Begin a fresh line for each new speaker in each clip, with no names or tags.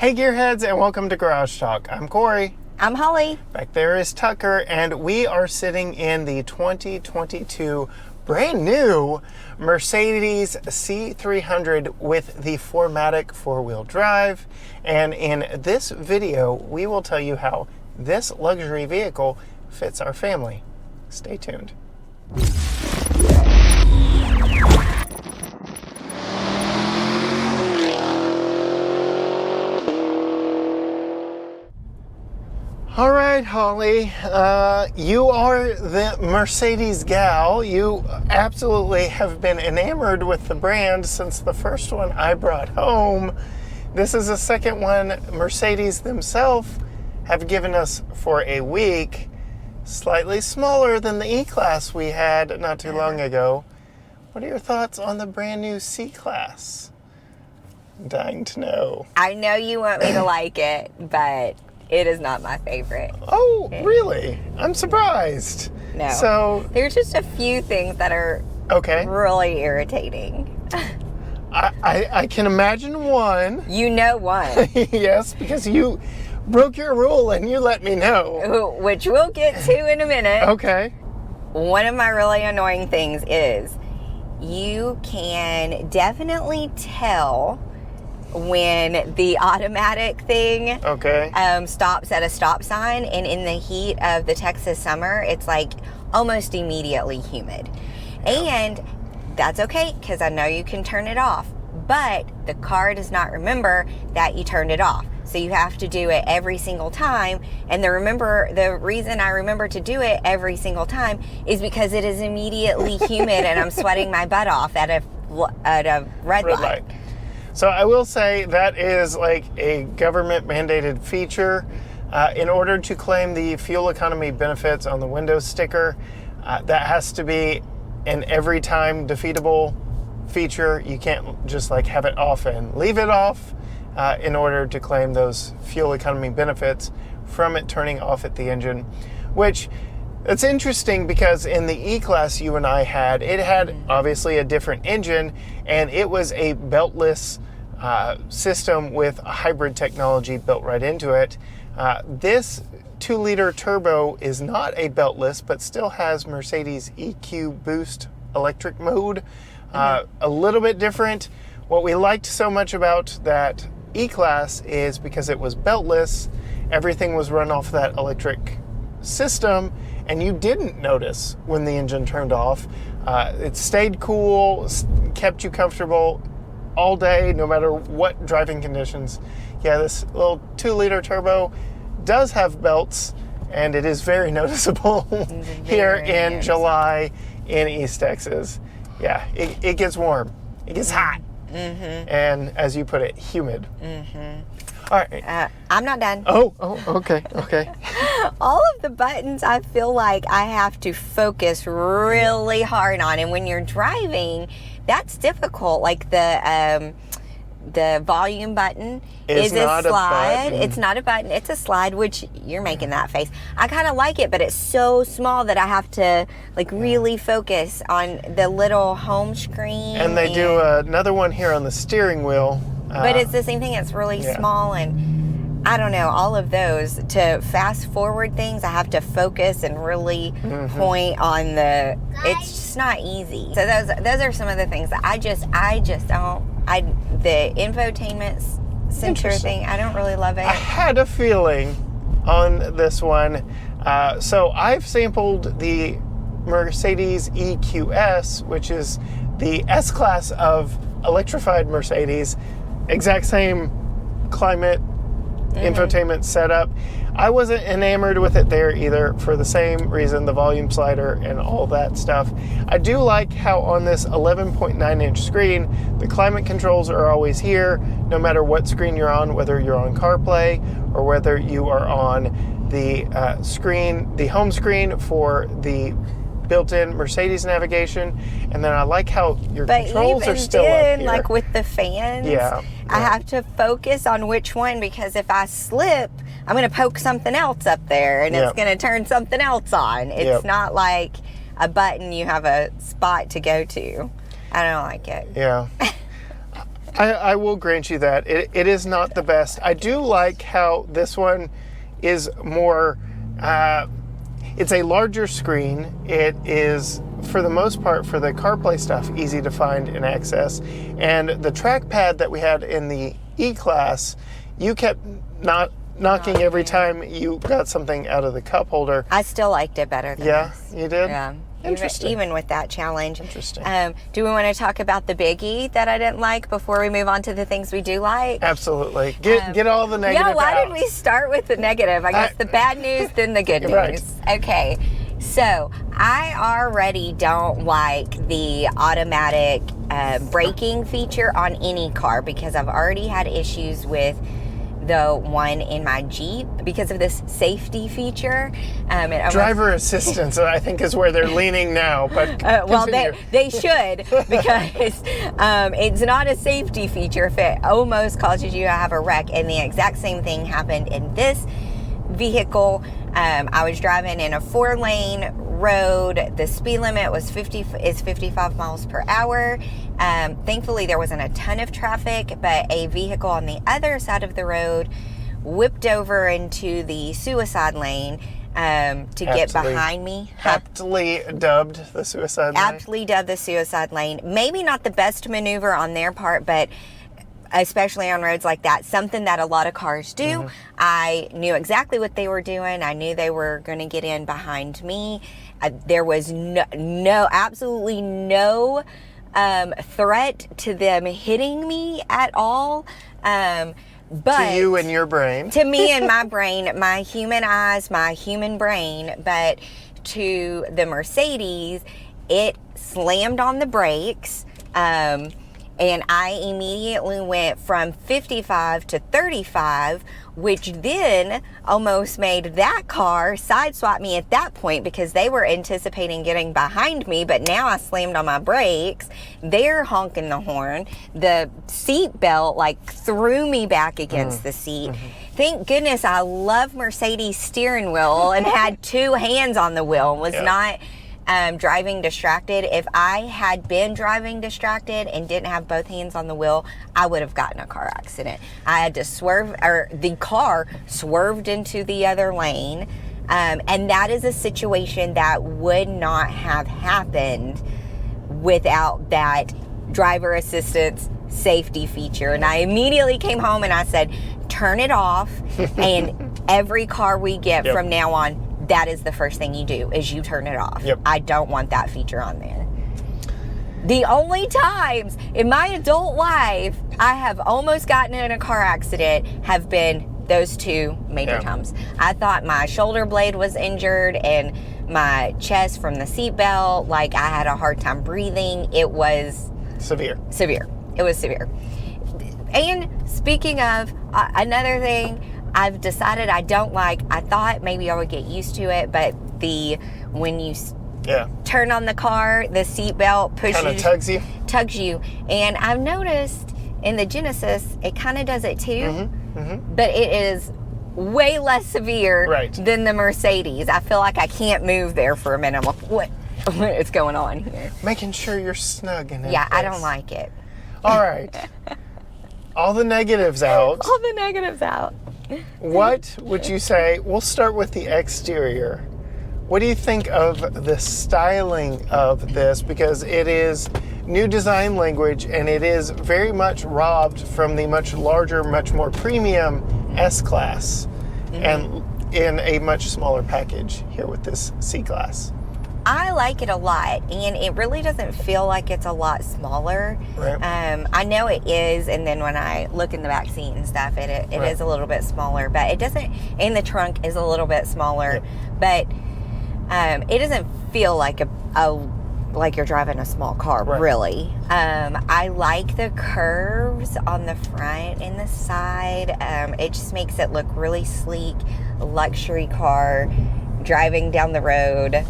Hey Gearheads, and welcome to Garage Talk. I'm Corey.
I'm Holly.
Back there is Tucker, and we are sitting in the 2022 brand new Mercedes C300 with the 4MATIC four-wheel drive. And in this video, we will tell you how this luxury vehicle fits our family. Stay tuned. All right, Holly, you are the Mercedes gal. You absolutely have been enamored with the brand since the first one I brought home. This is the second one Mercedes themselves have given us for a week. Slightly smaller than the E-Class we had not too long ago. What are your thoughts on the brand new C-Class? I'm dying to know.
I know you want me to like it, but it is not my favorite.
Oh, really? I'm surprised.
No.
So
there's just a few things that are really irritating.
I can imagine one.
You know one.
Yes, because you broke your rule and you let me know.
Which we'll get to in a minute.
Okay.
One of my really annoying things is you can definitely tell when the automatic thing stops at a stop sign, and in the heat of the Texas summer, it's like almost immediately humid. And that's okay, because I know you can turn it off, but the car does not remember that you turned it off. So you have to do it every single time. And the reason I remember to do it every single time is because it is immediately humid and I'm sweating my butt off at a red light.
So I will say that is like a government mandated feature. In order to claim the fuel economy benefits on the Windows sticker, that has to be an every time defeatable feature. You can't just like have it off and leave it off in order to claim those fuel economy benefits from it turning off at the engine, which it's interesting because in the E-Class you and I had, it had obviously a different engine, and it was a beltless system with a hybrid technology built right into it. This 2-liter turbo is not a beltless, but still has Mercedes EQ Boost electric mode. A little bit different. What we liked so much about that E-Class is because it was beltless, everything was run off that electric system, and you didn't notice when the engine turned off. It stayed cool, kept you comfortable all day, no matter what driving conditions. Yeah, this little 2-liter turbo does have belts, and it is very noticeable here in July in East Texas. Yeah, it gets warm. It gets hot. And as you put it, humid. All right.
I'm not done.
Oh, okay.
All of the buttons I feel like I have to focus really hard on, and when you're driving, that's difficult. Like the volume button is a slide. It's not a button, it's a slide, which you're making that face. I kind of like it, but it's so small that I have to like really focus on the little home screen.
And they do another one here on the steering wheel.
But it's the same thing. It's really small, and I don't know, all of those. To fast forward things, I have to focus and really point on the. It's just not easy. So those are some of the things that I just don't. The infotainment center thing, I don't really love it.
I had a feeling on this one. So I've sampled the Mercedes EQS, which is the S-Class of electrified Mercedes. Exact same climate infotainment setup. I wasn't enamored with it there either, for the same reason, the volume slider and all that stuff. I do like how on this 11.9-inch screen, the climate controls are always here, no matter what screen you're on, whether you're on CarPlay or whether you are on the screen, the home screen for the built-in Mercedes navigation. And then I like how your controls are still up here.
Like with the fans, I have to focus on which one, because if I slip, I'm going to poke something else up there, and it's going to turn something else on. It's not like a button you have a spot to go to. I don't like it.
Yeah. I will grant you that. It is not the best. I do like how this one is more, it's a larger screen. It is, for the most part, for the CarPlay stuff, easy to find and access. And the trackpad that we had in the E-Class, you kept knocking every time you got something out of the cup holder.
I still liked it better than this.
You did?
Yeah.
Interesting.
Even with that challenge.
Interesting.
Do we want to talk about the biggie that I didn't like before we move on to the things we do like?
Absolutely. Get all the negative out.
Why did we start with the negative? I guess the bad news, then the good news.
Right.
Okay. So I already don't like the automatic braking feature on any car because I've already had issues with the one in my Jeep because of this safety feature.
Driver assistance, I think, is where they're leaning now. But
well, they should, because it's not a safety feature if it almost causes you to have a wreck. And the exact same thing happened in this vehicle. I was driving in a 4-lane road. The speed limit was 55 miles per hour. Thankfully, there wasn't a ton of traffic, but a vehicle on the other side of the road whipped over into the suicide lane to get behind me.
Aptly dubbed the suicide lane.
Aptly dubbed the suicide lane. Maybe not the best maneuver on their part, but especially on roads like that, something that a lot of cars do. Mm-hmm. I knew exactly what they were doing. I knew they were going to get in behind me. There was absolutely no threat to them hitting me at all. But
to you and your brain.
To me and my brain, my human eyes, my human brain. But to the Mercedes, it slammed on the brakes. And I immediately went from 55 to 35, which then almost made that car sideswipe me at that point because they were anticipating getting behind me, but now I slammed on my brakes. They're honking the horn. The seat belt threw me back against the seat. Mm-hmm. Thank goodness I love Mercedes steering wheel and had two hands on the wheel and was not driving distracted. If I had been driving distracted and didn't have both hands on the wheel, I would have gotten a car accident. I had to swerve, or the car swerved into the other lane. And that is a situation that would not have happened without that driver assistance safety feature. And I immediately came home and I said, turn it off. And every car we get from now on, that is the first thing you do, is you turn it off. Yep. I don't want that feature on there. The only times in my adult life I have almost gotten in a car accident have been those two major times. I thought my shoulder blade was injured and my chest from the seatbelt, I had a hard time breathing. It was
severe.
It was severe. And speaking of, another thing I've decided I don't like, I thought maybe I would get used to it, but when you turn on the car, the seatbelt pushes,
kind of
tugs you. And I've noticed in the Genesis, it kind of does it too, but it is way less severe than the Mercedes. I feel like I can't move there for a minute. I'm like, what is going on here?
Making sure you're snug in it.
Yeah, I don't like it.
All right. All the negatives out.
All the negatives out.
What would you say? We'll start with the exterior. What do you think of the styling of this? Because it is new design language and it is very much robbed from the much larger, much more premium S-Class and in a much smaller package here with this C-Class.
I like it a lot, and it really doesn't feel like it's a lot smaller.
Right.
I know it is, and then when I look in the back seat and stuff, it is a little bit smaller, but it doesn't, and the trunk is a little bit smaller, but it doesn't feel like like you're driving a small car, really. I like the curves on the front and the side. It just makes it look really sleek, a luxury car, driving down the road.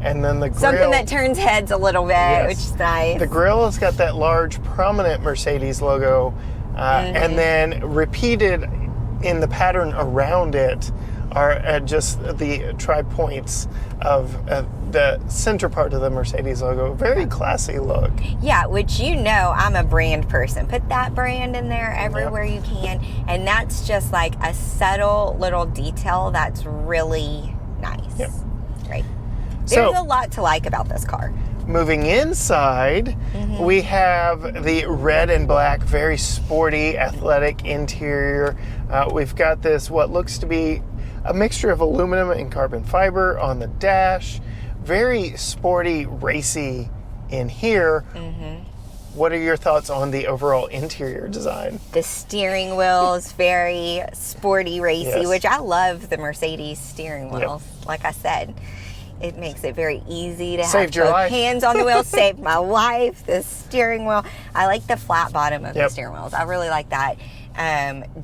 And then the grille.
Something that turns heads a little bit, which is nice.
The grille has got that large, prominent Mercedes logo, and then repeated in the pattern around it are just the tri-points of the center part of the Mercedes logo. Very classy look.
Yeah, which I'm a brand person. Put that brand in there everywhere you can. And that's just like a subtle little detail that's really nice.
Yep.
Right. There's a lot to like about this car.
Moving inside, we have the red and black, very sporty, athletic interior. We've got this, what looks to be a mixture of aluminum and carbon fiber on the dash. Very sporty, racy in here. What are your thoughts on the overall interior design?
The steering wheel is very sporty, racy, which I love the Mercedes steering wheels. Like I said, it makes it very easy to have both hands on the wheel. Saved my life. The steering wheel. I like the flat bottom of the steering wheels. I really like that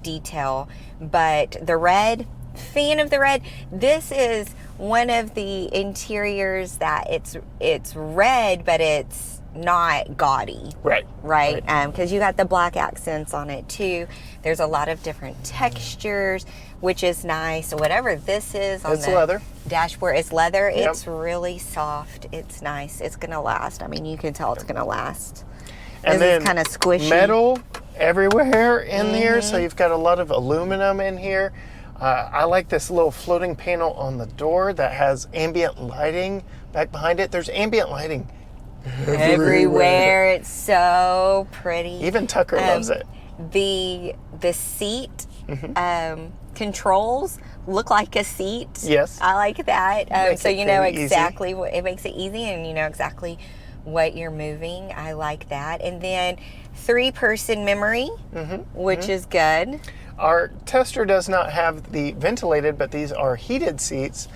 detail. But the red, fan of the red. This is one of the interiors that it's red, but it's not gaudy.
Right.
Because you got the black accents on it too. There's a lot of different textures, which is nice. So whatever this is on the
leather.
Dashboard, it's leather. It's really soft. It's nice. It's gonna last. I mean, you can tell it's gonna last.
And
this
then
is kind of squishy.
Metal everywhere in there, so you've got a lot of aluminum in here. I like this little floating panel on the door that has ambient lighting back behind it. There's ambient lighting
everywhere. It's so pretty.
Even Tucker loves it.
The seat controls look like a seat.
Yes.
I like that. So you know exactly
what
it makes it easy, and you know exactly what you're moving. I like that. And then 3-person memory, which is good.
Our tester does not have the ventilated, but these are heated seats.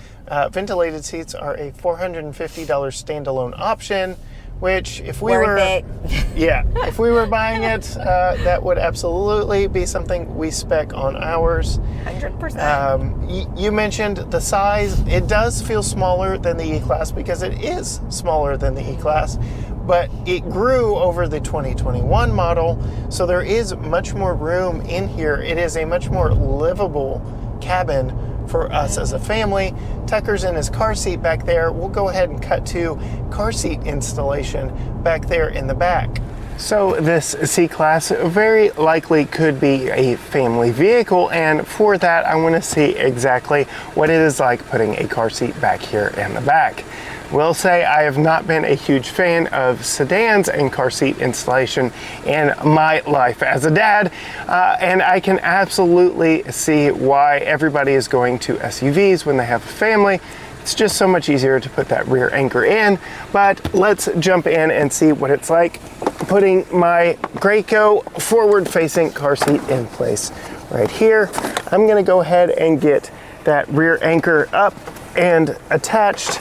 Ventilated seats are a $450 standalone option, which if we if we were buying it, that would absolutely be something we spec on ours.
100%.
You mentioned the size. It does feel smaller than the E-Class because it is smaller than the E-Class, but it grew over the 2021 model, so there is much more room in here. It is a much more livable cabin for us as a family. Tucker's in his car seat back there. We'll go ahead and cut to car seat installation back there in the back. So this C-Class very likely could be a family vehicle, and for that I want to see exactly what it is like putting a car seat back here in the back. Will say I have not been a huge fan of sedans and car seat installation in my life as a dad, and I can absolutely see why everybody is going to SUVs when they have a family. It's just so much easier to put that rear anchor in. But let's jump in and see what it's like putting my Graco forward-facing car seat in place right here. I'm gonna go ahead and get that rear anchor up and attached,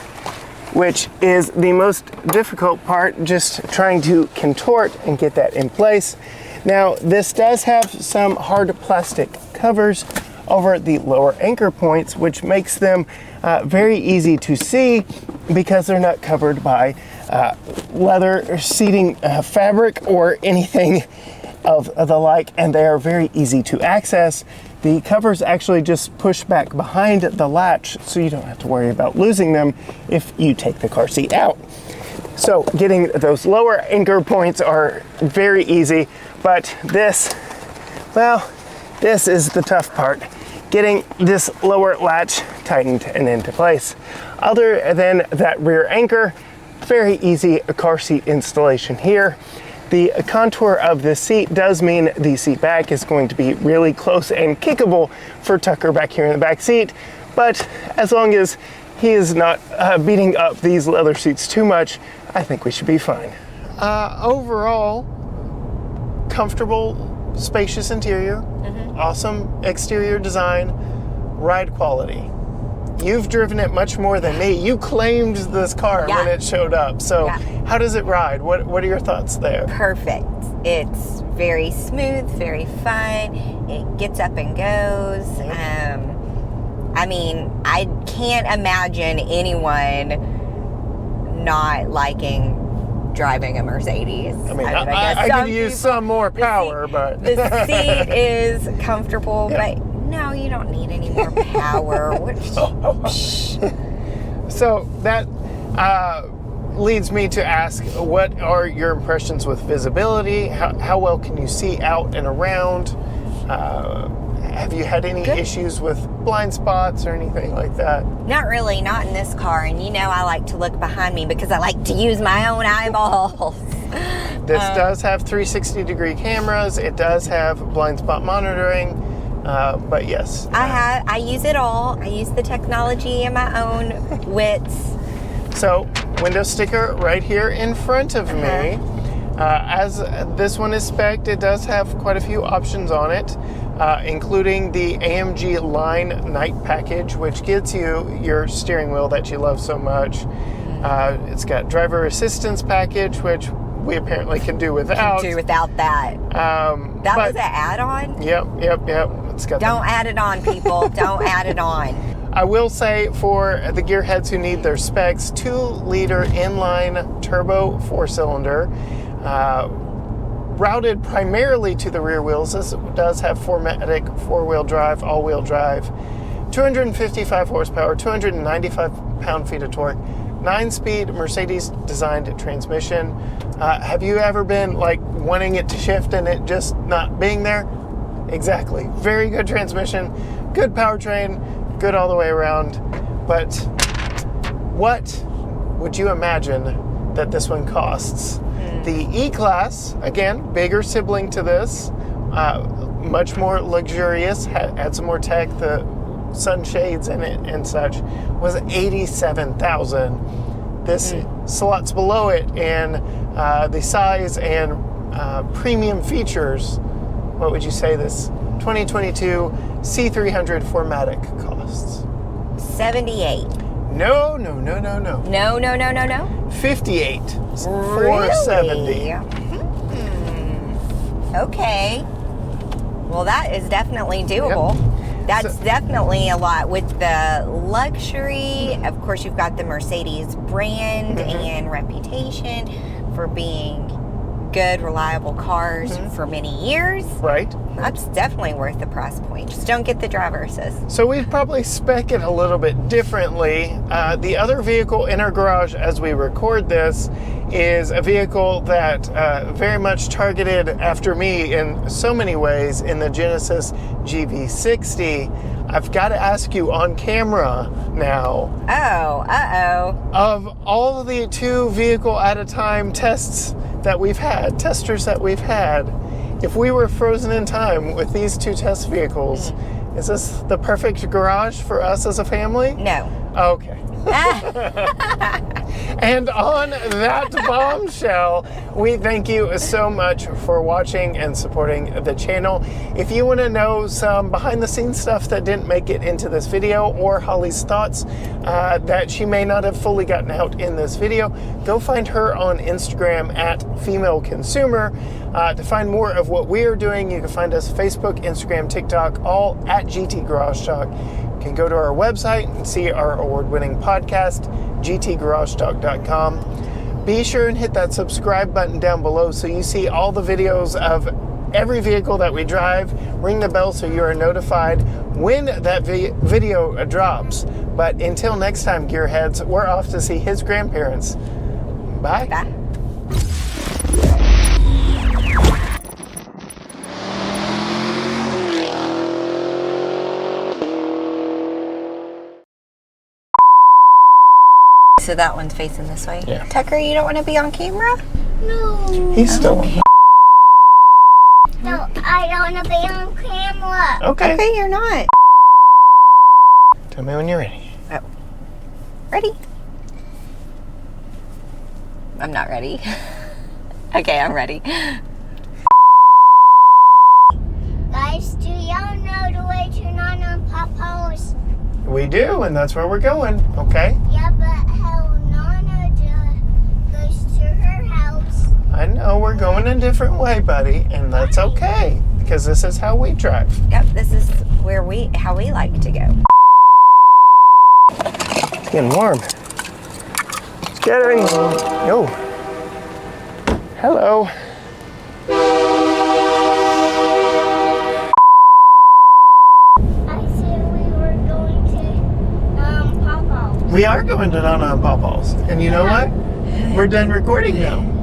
which is the most difficult part, just trying to contort and get that in place. Now, this does have some hard plastic covers over the lower anchor points, which makes them very easy to see because they're not covered by leather seating fabric or anything of the like, and they are very easy to access. The covers actually just push back behind the latch, so you don't have to worry about losing them if you take the car seat out. So getting those lower anchor points are very easy, but this is the tough part. Getting this lower latch tightened and into place. Other than that rear anchor, very easy car seat installation here. The contour of this seat does mean the seat back is going to be really close and kickable for Tucker back here in the back seat, but as long as he is not beating up these leather seats too much, I think we should be fine. Overall, comfortable, spacious interior, awesome exterior design, ride quality. You've driven it much more than me. You claimed this car when it showed up. So how does it ride? What are your thoughts there?
Perfect. It's very smooth, very fun. It gets up and goes. I mean, I can't imagine anyone not liking driving a Mercedes.
I mean, I could use some more power, but
the seat is comfortable, but No, you don't need any more power.
So that leads me to ask, what are your impressions with visibility? How well can you see out and around? Have you had any issues with blind spots or anything like that?
Not really, not in this car. And you know I like to look behind me because I like to use my own eyeballs.
This does have 360-degree cameras. It does have blind spot monitoring. But yes.
I use it all. I use the technology in my own wits.
So, window sticker right here in front of me. As this one is spec'd, it does have quite a few options on it, including the AMG Line night package, which gives you your steering wheel that you love so much. It's got driver assistance package, which we apparently can do without.
Do without that. That was an add-on?
Yep. It's got
Don't add it on, people. Don't add it on.
I will say, for the gearheads who need their specs, 2-liter inline turbo 4-cylinder, routed primarily to the rear wheels. This does have 4MATIC 4-wheel drive, all-wheel drive, 255 horsepower, 295 pound-feet of torque, 9-speed Mercedes-designed transmission. Have you ever been like wanting it to shift and it just not being there? Exactly. Very good transmission, good powertrain, good all the way around. But what would you imagine that this one costs? The E-Class, again, bigger sibling to this, much more luxurious, had some more tech, the sunshades in it and such, was $87,000. This slots below it in the size and premium features. What would you say this 2022 C300 4MATIC costs?
78.
No.
No.
58.
Really?
470.
Okay. Well, that is definitely doable.
Yep.
That's definitely a lot with the luxury. Of course, you've got the Mercedes brand and reputation for being good, reliable cars for many years.
Right.
That's definitely worth the price point. Just don't get the driver assist.
So we'd probably spec it a little bit differently. The other vehicle in our garage as we record this is a vehicle that very much targeted after me in so many ways in the Genesis GV60. I've got to ask you on camera now. Of all of the 2 vehicle at a time testers that we've had, if we were frozen in time with these 2 test vehicles, is this the perfect garage for us as a family?
No.
Okay. And on that bombshell, we thank you so much for watching and supporting the channel. If you want to know some behind the scenes stuff that didn't make it into this video, or Holli's thoughts that she may not have fully gotten out in this video, go find her on Instagram at Female Consumer. To find more of what we are doing, you can find us Facebook, Instagram, TikTok, all at GT Garage Talk. You can go to our website and see our award-winning podcast, gtgaragetalk.com. Be sure and hit that subscribe button down below so you see all the videos of every vehicle that we drive. Ring the bell so you are notified when that video drops. But until next time, gearheads, we're off to see his grandparents. Bye.
Bye. So that one's facing this way.
Yeah.
Tucker, you don't want to be on camera?
No.
He's still on.
No, I don't want to be on camera.
Okay.
Okay, you're not.
Tell me when you're ready.
Oh. Ready? I'm not ready. Okay, I'm ready.
Guys, do y'all know the way to Nana Papa's?
We do, and that's where we're going, okay?
Yeah, but how Nana goes to her house.
I know we're going a different way, buddy, and that's okay, because this is how we drive.
Yep, this is how we like to go.
It's getting warm. Gathering. Yo. Hello. We are going to Nana and Papa's. And you know what? We're done recording now.